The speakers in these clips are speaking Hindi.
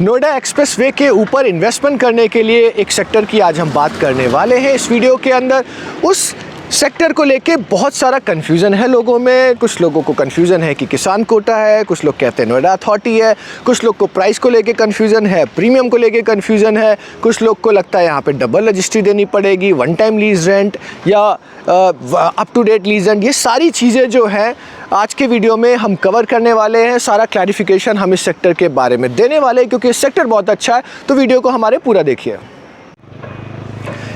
नोएडा एक्सप्रेसवे के ऊपर इन्वेस्टमेंट करने के लिए एक सेक्टर की आज हम बात करने वाले हैं इस वीडियो के अंदर। उस सेक्टर को लेके बहुत सारा कन्फ्यूज़न है लोगों में। कुछ लोगों को कन्फ्यूज़न है कि किसान कोटा है, कुछ लोग कहते हैं नोएडा अथॉरिटी है, कुछ लोग को प्राइस को लेके कन्फ्यूज़न है, प्रीमियम को लेके कन्फ्यूज़न है, कुछ लोग को लगता है यहाँ पे डबल रजिस्ट्री देनी पड़ेगी, वन टाइम लीज रेंट या up to date lease rent. ये सारी चीज़ें जो हैं आज के वीडियो में हम कवर करने वाले हैं। सारा क्लैरिफिकेशन हम इस सेक्टर के बारे में देने वाले हैं क्योंकि सेक्टर बहुत अच्छा है, तो वीडियो को हमारे पूरा देखिए।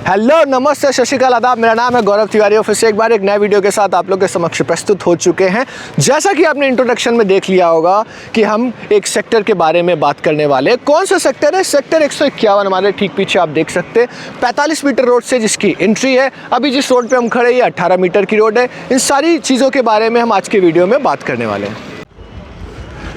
हेलो, नमस्ते, सत श्री अकाल, आदाब। मेरा नाम है गौरव तिवारी और फिर से एक बार एक नए वीडियो के साथ आप लोग के समक्ष प्रस्तुत हो चुके हैं। जैसा कि आपने इंट्रोडक्शन में देख लिया होगा कि हम एक सेक्टर के बारे में बात करने वाले हैं। कौन सा सेक्टर है? सेक्टर 151 हमारे ठीक पीछे आप देख सकते हैं। 45 मीटर रोड से जिसकी एंट्री है। अभी जिस रोड पर हम खड़े हैं ये 18 मीटर की रोड है। इन सारी चीज़ों के बारे में हम आज के वीडियो में बात करने वाले हैं।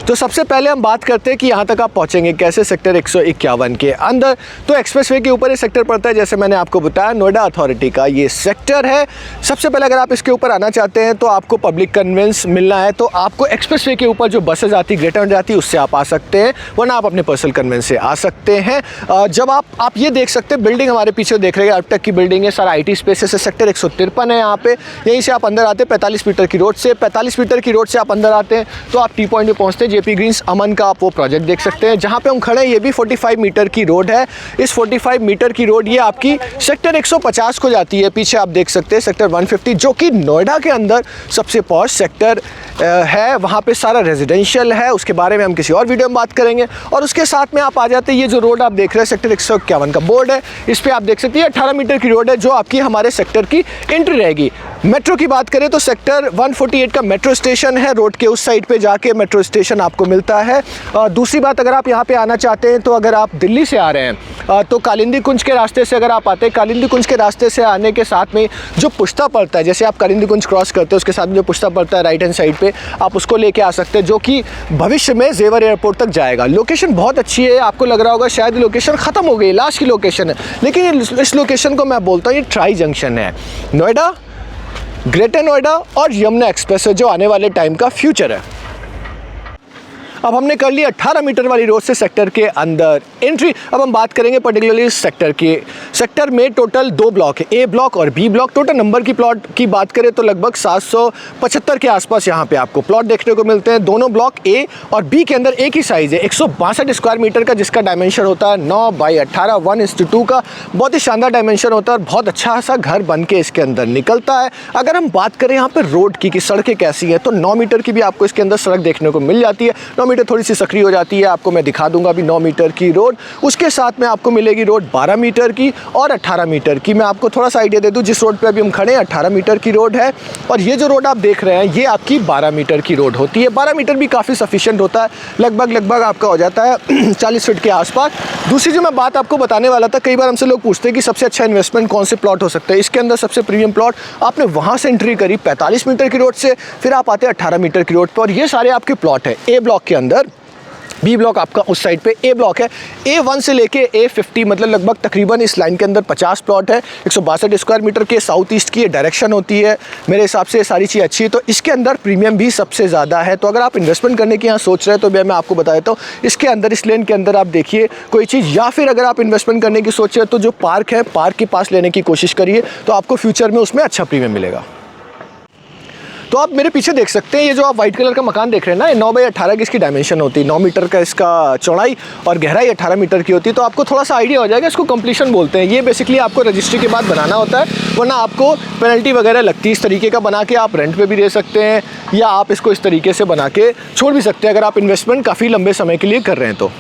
तो सबसे पहले हम बात करते हैं कि यहाँ तक आप पहुँचेंगे कैसे सेक्टर 151 के अंदर। तो एक्सप्रेसवे के ऊपर ये सेक्टर पड़ता है, जैसे मैंने आपको बताया नोएडा अथॉरिटी का ये सेक्टर है। सबसे पहले अगर आप इसके ऊपर आना चाहते हैं तो आपको पब्लिक कन्वेंस मिलना है, तो आपको एक्सप्रेसवे के ऊपर जो बसेज आती ग्रेटर नोएडा आती है उससे आप आ सकते हैं, वरना आप अपने पर्सनल कन्वेंस से आ सकते हैं। जब आप ये देख सकते हैं बिल्डिंग हमारे पीछे देख रहे हैं, अब तक की बिल्डिंग है, सारा IT स्पेसेस है। सेक्टर 153 है यहाँ पे। यहीं से आप अंदर आते हैं 45 मीटर की रोड से। 45 मीटर की रोड से आप अंदर आते हैं तो आप टी पॉइंट में पहुँचते हैं। JP ग्रीन्स अमन का आप वो प्रोजेक्ट देख सकते हैं। जहाँ पे हम खड़े हैं ये भी 45 मीटर की रोड है। इस 45 मीटर की रोड ये आपकी सेक्टर 150 को जाती है। पीछे आप देख सकते हैं सेक्टर 150 जो कि नोएडा के अंदर सबसे पॉश सेक्टर है। वहाँ पे सारा रेजिडेंशियल है, उसके बारे में हम किसी और वीडियो में बात करेंगे। और उसके साथ में आप आ जाते हैं, ये जो रोड आप देख रहे हैं सेक्टर 151 का बोर्ड है, इस पर आप देख सकते हैं 18 मीटर की रोड है जो आपकी हमारे सेक्टर की एंट्री रहेगी। मेट्रो की बात करें तो सेक्टर 148 का मेट्रो स्टेशन है। रोड के उस साइड पे जाके मेट्रो स्टेशन आपको मिलता है। दूसरी बात, अगर आप यहाँ पे आना चाहते हैं तो अगर आप दिल्ली से आ रहे हैं तो कालिंदी कुंज के रास्ते से अगर आप आते हैं, कालिंदी कुंज के रास्ते से आने के साथ में जो पुश्ता पड़ता है, जैसे आप कालिंदी कुंज क्रॉस करते हैं उसके साथ में जो पुश्ता पड़ता है राइट हैंड साइड पे, आप उसको लेके आ सकते हैं, जो कि भविष्य में जेवर एयरपोर्ट तक जाएगा। लोकेशन बहुत अच्छी है। आपको लग रहा होगा शायद लोकेशन ख़त्म हो गई, लास्ट की लोकेशन है, लेकिन इस लोकेशन को मैं बोलता हूँ ये ट्राई जंक्शन है। नोएडा, ग्रेटर नोएडा और यमुना एक्सप्रेस जो आने वाले टाइम का फ्यूचर है। अब हमने कर ली 18 मीटर वाली रोड से सेक्टर के अंदर एंट्री। अब हम बात करेंगे पर्टिकुलरली इस सेक्टर की। सेक्टर में टोटल 2 ब्लॉक है, A ब्लॉक और B ब्लॉक। टोटल नंबर की प्लॉट की बात करें तो लगभग 775 के आसपास यहाँ पे आपको प्लॉट देखने को मिलते हैं। दोनों ब्लॉक A और B के अंदर एक ही साइज़ है, 162 स्क्वायर मीटर का, जिसका डायमेंशन होता है 9/18 1:2 का। बहुत ही शानदार डायमेंशन होता है और बहुत अच्छा सा घर बन के इसके अंदर निकलता है। अगर हम बात करें यहाँ पर रोड की कि सड़कें कैसी हैं, तो 9 मीटर की भी आपको इसके अंदर सड़क देखने को मिल जाती है। 9 मीटर थोड़ी सी सक्रिय हो जाती है, आपको मैं दिखा दूंगा अभी 9 मीटर की रोड। उसके साथ में आपको मिलेगी रोड 12 मीटर की और 18 मीटर की। मैं आपको थोड़ा सा आइडिया दे दूं, जिस रोड पे अभी हम खड़े हैं 18 मीटर की रोड है और ये जो रोड आप देख रहे हैं ये आपकी 12 मीटर की रोड होती है। 12 मीटर भी काफ़ी सफिशिएंट होता है, लगभग आपका हो जाता है 40 फीट के आसपास। दूसरी जो मैं बात आपको बताने वाला था, कई बार हमसे लोग पूछते हैं कि सबसे अच्छा इन्वेस्टमेंट कौन से प्लॉट हो सकता है। इसके अंदर सबसे प्रीमियम प्लॉट आपने वहाँ से एंट्री करी 45 मीटर की रोड से, फिर आप आते हैं 18 मीटर की रोड पर और ये सारे आपके प्लॉट है। A ब्लॉक के अंदर, B ब्लॉक आपका उस साइड पे A ब्लॉक है। A1 से लेके A50 मतलब लगभग तकरीबन इस लाइन के अंदर 50 प्लॉट है। 162 स्क्वायर मीटर के साउथ ईस्ट की ये डायरेक्शन होती है। मेरे हिसाब से ये सारी चीज़ अच्छी है, तो इसके अंदर प्रीमियम भी सबसे ज़्यादा है। तो अगर आप इन्वेस्टमेंट करने की यहाँ सोच रहे हैं तो मैं आपको बता देता हूँ, इसके अंदर इस लेन के अंदर आप देखिए कोई चीज़, या फिर अगर आप इन्वेस्टमेंट करने की सोच रहे हैं तो जो पार्क है, पार्क के पास लेने की कोशिश करिए, तो आपको फ्यूचर में उसमें अच्छा प्रीमियम मिलेगा। तो आप मेरे पीछे देख सकते हैं ये जो आप व्हाइट कलर का मकान देख रहे हैं ना, ये 9/18 की इसकी डायमेंशन होती है। 9 मीटर का इसका चौड़ाई और गहराई 18 मीटर की होती है। तो आपको थोड़ा सा आइडिया हो जाएगा, इसको कंप्लीशन बोलते हैं। ये बेसिकली आपको रजिस्ट्री के बाद बनाना होता है, वरना आपको पेनल्टी वगैरह लगती है। इस तरीके का बना के आप रेंट पे भी दे सकते हैं या आप इसको इस तरीके से बना के छोड़ भी सकते हैं अगर आप इन्वेस्टमेंट काफ़ी लंबे समय के लिए कर रहे हैं तो।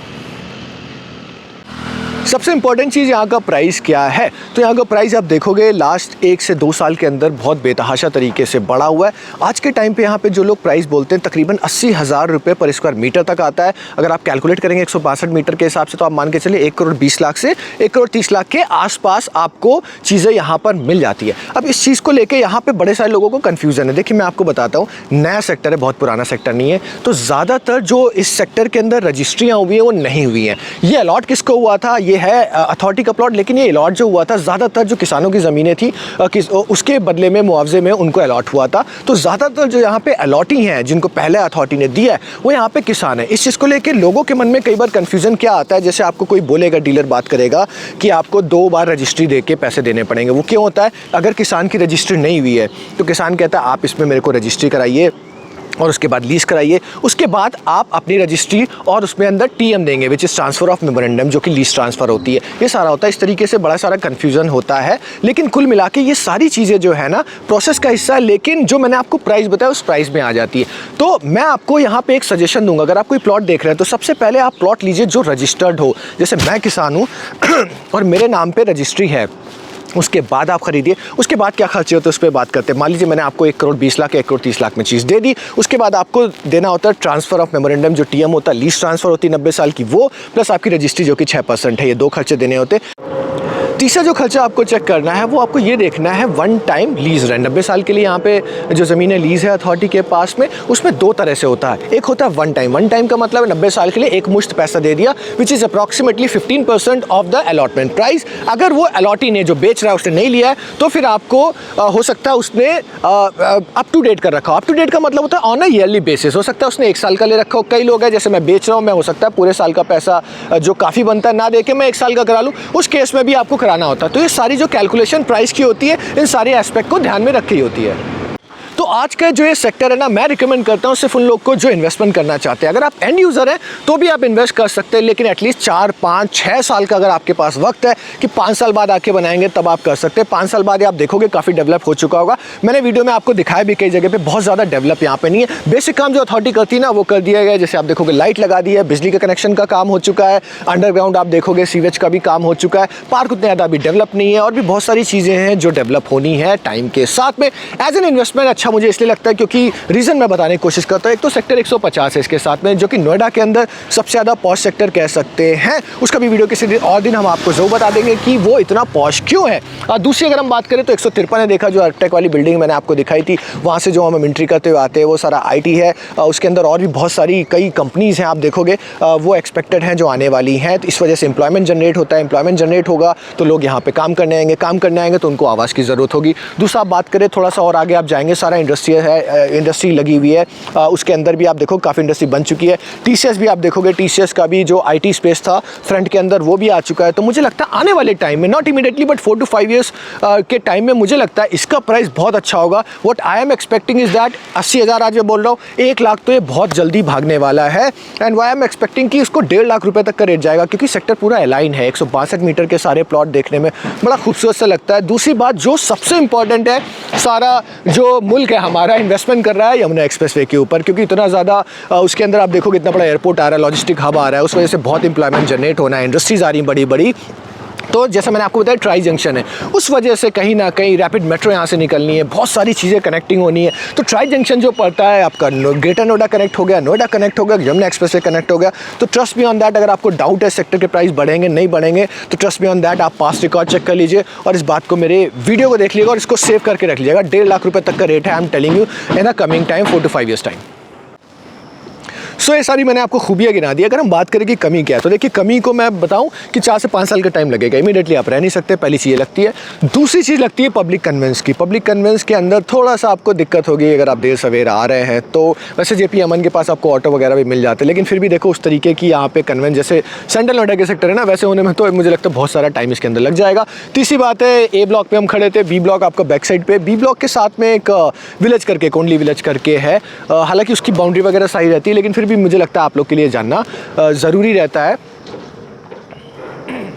सबसे इंपॉर्टेंट चीज़ यहाँ का प्राइस क्या है, तो यहाँ का प्राइस आप देखोगे लास्ट 1 से 2 साल के अंदर बहुत बेतहाशा तरीके से बढ़ा हुआ है। आज के टाइम पे यहाँ पे जो लोग प्राइस बोलते हैं तकरीबन 80,000 रुपये पर स्क्वायर मीटर तक आता है। अगर आप कैलकुलेट करेंगे 162 मीटर के हिसाब से तो आप मान के चलिए 1 करोड़ 20 लाख से 1 करोड़ 30 लाख के आसपास आपको चीज़ें यहाँ पर मिल जाती है। अब इस चीज़ को लेकर यहाँ पर बड़े सारे लोगों को कन्फ्यूज़न है। देखिए मैं आपको बताता हूँ, नया सेक्टर है, बहुत पुराना सेक्टर नहीं है, तो ज़्यादातर जो इस सेक्टर के अंदर रजिस्ट्रियाँ हुई हैं वो नहीं हुई हैं। ये अलॉट किसको हुआ था, ये ये है अथॉरिटी का प्लॉट, लेकिन ये अलॉट जो हुआ था ज़्यादातर जो किसानों की ज़मीनें थी उसके बदले में मुआवजे में उनको अलॉट हुआ था। तो ज़्यादातर जो यहाँ पे अलॉटी हैं जिनको पहले अथॉरिटी ने दिया है वो यहाँ पे किसान है। इस चीज़ को लेकर लोगों के मन में कई बार कन्फ्यूज़न क्या आता है, जैसे आपको कोई बोलेगा, डीलर बात करेगा कि आपको 2 बार रजिस्ट्री दे के पैसे देने पड़ेंगे। वो क्यों होता है? अगर किसान की रजिस्ट्री नहीं हुई है तो किसान कहता है आप इसमें मेरे को रजिस्ट्री कराइए और उसके बाद लीज कराइए, उसके बाद आप अपनी रजिस्ट्री और उसमें अंदर टीएम देंगे, which is transfer of memorandum, जो कि लीज ट्रांसफ़र होती है। ये सारा होता है, इस तरीके से बड़ा सारा कन्फ्यूज़न होता है। लेकिन कुल मिला के ये सारी चीज़ें जो है ना प्रोसेस का हिस्सा है, लेकिन जो मैंने आपको प्राइस बताया उस प्राइस में आ जाती है। तो मैं आपको यहाँ पर एक सजेशन दूँगा, अगर आप कोई प्लॉट देख रहे हैं तो सबसे पहले आप प्लॉट लीजिए जो रजिस्टर्ड हो। जैसे मैं किसान हूँ और मेरे नाम पर रजिस्ट्री है, उसके बाद आप खरीदिए। उसके बाद क्या खर्चे होते हैं उस पर बात करते हैं। मान लीजिए मैंने आपको 1 करोड़ 20 लाख या 1 करोड़ 30 लाख में चीज़ दे दी, उसके बाद आपको देना होता है ट्रांसफ़र ऑफ मेमोरेंडम, जो टीएम होता है, लीज ट्रांसफ़र होती है 90 साल की, वो प्लस आपकी रजिस्ट्री जो कि 6% है। ये 2 खर्चे देने होते हैं। तीसरा जो खर्चा आपको चेक करना है वो आपको ये देखना है वन टाइम लीज रेंट। 90 साल के लिए यहाँ पे जो ज़मीनें लीज़ है अथॉरिटी के पास में, उसमें 2 तरह से होता है। एक होता है वन टाइम। वन टाइम का मतलब 90 साल के लिए एक मुश्त पैसा दे दिया, which is approximately 15% of the allotment price. अगर वो अलॉटी ने जो बेच रहा है उसने नहीं लिया है तो फिर आपको हो सकता है उसने अप टू डेट कर रखा हो। अप टू डेट का मतलब होता है ऑन अ ईयरली बेसिस। हो सकता है उसने 1 साल का ले रखा हो। कई लोग हैं जैसे मैं बेच रहा हूँ, मैं हो सकता है पूरे साल का पैसा जो काफ़ी बनता है ना दे के मैं 1 साल का करा लूँ, उस केस में भी आपको कराना होता है। तो ये सारी जो कैलकुलेशन प्राइस की होती है, इन सारे एस्पेक्ट को ध्यान में रखी होती है। तो आज का जो ये सेक्टर है ना, मैं रिकमेंड करता हूँ सिर्फ उन लोग को जो इन्वेस्टमेंट करना चाहते हैं। अगर आप एंड यूज़र हैं तो भी आप इन्वेस्ट कर सकते हैं, लेकिन एटलीस्ट 4, 5, 6 साल का अगर आपके पास वक्त है कि 5 साल बाद आके बनाएंगे तब आप कर सकते हैं। 5 साल बाद आप देखोगे काफ़ी डेवलप हो चुका होगा। मैंने वीडियो में आपको दिखाया भी कई जगह पे, बहुत ज़्यादा डेवलप यहाँ पे नहीं है। बेसिक काम जो अथॉरिटी करती है ना वो कर दिया गया। जैसे आप देखोगे लाइट लगा दी है, बिजली का कनेक्शन का काम हो चुका है, अंडरग्राउंड आप देखोगे सीवेज का भी काम हो चुका है, पार्क उतने ज़्यादा अभी डेवलप नहीं है, और भी बहुत सारी चीज़ें हैं जो डेवलप होनी है टाइम के साथ में। एज एन इन्वेस्टमेंट अच्छा मुझे इसलिए लगता है क्योंकि रीजन मैं बताने की कोशिश करता हूं। एक तो सेक्टर 150 है इसके साथ में, जो कि नोएडा के अंदर सबसे ज़्यादा पॉश सेक्टर कह सकते हैं। उसका भी वीडियो किसी और दिन हम आपको जरूर बता देंगे कि वो इतना पॉश क्यों है। दूसरी अगर हम बात करें तो 153 है, देखा जो अर्टेक वाली बिल्डिंग मैंने आपको दिखाई थी, वहाँ से जो हम एंट्री करते हुए आते हैं वो सारा IT है। उसके अंदर और भी बहुत सारी कई कंपनीज़ हैं, आप देखोगे वो एक्सपेक्टेड हैं जो आने वाली हैं। तो इस वजह से एम्प्लॉयमेंट जनरेट होता है। एम्प्लॉयमेंट जनरेट होगा तो लोग यहाँ पे काम करने आएंगे तो उनको आवास की ज़रूरत होगी। दूसरा आप बात करें थोड़ा सा और आगे आप जाएंगे, सारा इंडस्ट्री लगी हुई है। उसके अंदर भी आप देखो काफ़ी इंडस्ट्री बन चुकी है। TCS भी आप देखोगे, TCS का भी जो IT स्पेस था फ्रंट के अंदर वो भी आ चुका है। तो मुझे लगता है आने वाले टाइम में, not immediately but 4 to 5 years के टाइम में मुझे लगता है इसका प्राइस बहुत अच्छा होगा। What I am expecting is that 80,000 आज मैं बोल रहा हूँ, 1 लाख तो ये बहुत जल्दी भागने वाला है। एंड वाई एम एक्सपेक्टिंग कि इसको 1.5 लाख रुपए तक का रेट जाएगा, क्योंकि सेक्टर पूरा अलाइन है। 162 मीटर के सारे प्लॉट देखने में बड़ा खूबसूरत सा लगता है। दूसरी बात जो सबसे इंपॉर्टेंट है, सारा जो मुल्क है हमारा इन्वेस्टमेंट कर रहा है यमुना एक्सप्रेसवे के ऊपर, क्योंकि इतना ज़्यादा उसके अंदर आप देखोगे इतना बड़ा एयरपोर्ट आ रहा है, लॉजिस्टिक हब आ रहा है, उस वजह से बहुत इंप्लॉयमेंट जनरेट होना है, इंडस्ट्रीज़ आ रही बड़ी बड़ी। तो जैसा मैंने आपको बताया ट्राई जंक्शन है, उस वजह से कहीं ना कहीं रैपिड मेट्रो यहाँ से निकलनी है, बहुत सारी चीज़ें कनेक्टिंग होनी है। तो ट्राई जंक्शन जो पड़ता है आपका ग्रेटर नोएडा कनेक्ट हो गया, नोएडा कनेक्ट हो गया, यमुना एक्सप्रेसवे कनेक्ट हो गया। तो ट्रस्ट मी ऑन दैट, अगर आपको डाउट है सेक्टर के प्राइस बढ़ेंगे नहीं बढ़ेंगे, तो ट्रस्ट मी ऑन दैट आप पास्ट रिकॉर्ड चेक कर लीजिए और इस बात को, मेरे वीडियो को देख लीजिएगा और इसको सेव करके रख लीजिएगा। 1.5 लाख रुपये तक का रेट है, I am telling you, in a coming time 4 to 5 years time. So ये सारी मैंने आपको खूबियाँ गिना दी। अगर हम बात करें कि कमी क्या है, तो देखिए कमी को मैं बताऊं कि 4 से 5 साल का टाइम लगेगा, इमीडिएटली आप रह नहीं सकते, पहली चीज़ ये लगती है। दूसरी चीज़ लगती है पब्लिक कन्वेंस की। पब्लिक कन्वेंस के अंदर थोड़ा सा आपको दिक्कत होगी अगर आप देर सवेर आ रहे हैं तो। वैसे JP अमन के पास आपको ऑटो वगैरह भी मिल जाते हैं, लेकिन फिर भी देखो उस तरीके की यहाँ पे कन्वेंस जैसे सेंट्रल नोएडा के सेक्टर है ना, वैसे होने में तो मुझे लगता है बहुत सारा टाइम इसके अंदर लग जाएगा। तीसरी बात है, A ब्लॉक पे हम खड़े थे, B ब्लॉक आपका बैक साइड पे, B ब्लॉक के साथ में एक विलेज करके, कोंडली विलेज करके है। हालांकि उसकी बाउंड्री वगैरह सही रहती है, लेकिन फिर भी मुझे लगता है आप लोग के लिए जानना ज़रूरी रहता है।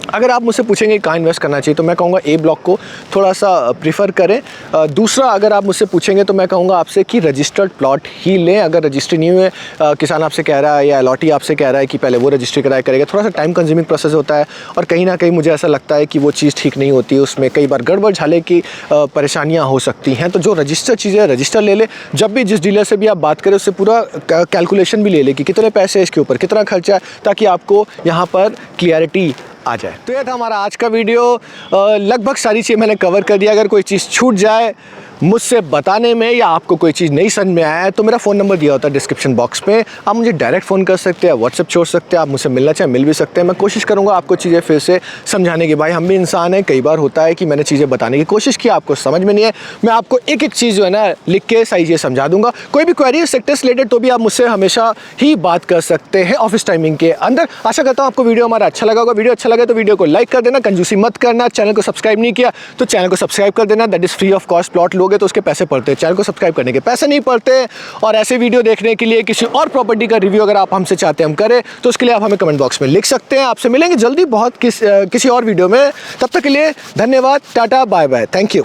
अगर आप मुझसे पूछेंगे कहाँ इन्वेस्ट करना चाहिए, तो मैं कहूँगा A ब्लॉक को थोड़ा सा प्रीफर करें। दूसरा अगर आप मुझसे पूछेंगे तो मैं कहूँगा आपसे कि रजिस्टर्ड प्लॉट ही लें। अगर रजिस्ट्री नहीं हुए, किसान आपसे कह रहा है या अलॉटी आपसे कह रहा है कि पहले वो रजिस्ट्री कराया करेगा, थोड़ा सा टाइम कंज्यूमिंग प्रोसेस होता है और कहीं ना कहीं मुझे ऐसा लगता है कि वो चीज़ ठीक नहीं होती है, उसमें कई बार गड़बड़ झाले की परेशानियाँ हो सकती हैं। तो जो रजिस्टर चीज़ें रजिस्टर ले ले। जब भी जिस डीलर से भी आप बात करें उससे पूरा कैलकुलेशन भी ले ले कि कितने पैसे इसके ऊपर, कितना खर्चा है, ताकि आपको यहाँ पर क्लियरिटी आ जाए। तो ये था हमारा आज का वीडियो। लगभग सारी चीज़ मैंने कवर कर दिया। अगर कोई चीज़ छूट जाए मुझसे बताने में या आपको कोई चीज़ नहीं समझ में आया है तो मेरा फ़ोन नंबर दिया होता है डिस्क्रिप्शन बॉक्स पे, आप मुझे डायरेक्ट फ़ोन कर सकते हैं, व्हाट्सएप छोड़ सकते हैं, आप मुझसे मिलना चाहें मिल भी सकते हैं। मैं कोशिश करूँगा आपको चीज़ें फिर से समझाने की। भाई हम भी इंसान हैं, कई बार होता है कि मैंने चीज़ें बताने की कोशिश की, आपको समझ में नहीं है, मैं आपको एक एक चीज़ जो है ना लिख के सही चीज़ समझा दूंगा। कोई भी क्वेरी है सेक्टर से रिलेटेड तो भी आप मुझसे हमेशा ही बात कर सकते हैं ऑफिस टाइमिंग के अंदर। आशा करता हूँ आपको वीडियो हमारा अच्छा लगा होगा। वीडियो अच्छा लगे तो वीडियो को लाइक कर देना, कंजूसी मत करना। चैनल को सब्सक्राइब नहीं किया तो चैनल को सब्सक्राइब कर देना, that is free of cost. Plot लोगे तो उसके पैसे पड़ते हैं, चैनल को सब्सक्राइब करने के पैसे नहीं पड़ते। और ऐसे वीडियो देखने के लिए किसी और प्रॉपर्टी का रिव्यू अगर आप हमसे चाहते हैं हम करें तो उसके लिए आप हमें कमेंट बॉक्स में लिख सकते हैं। आपसे मिलेंगे जल्दी बहुत किसी और वीडियो में, तब तक के लिए धन्यवाद, tata bye bye, thank you.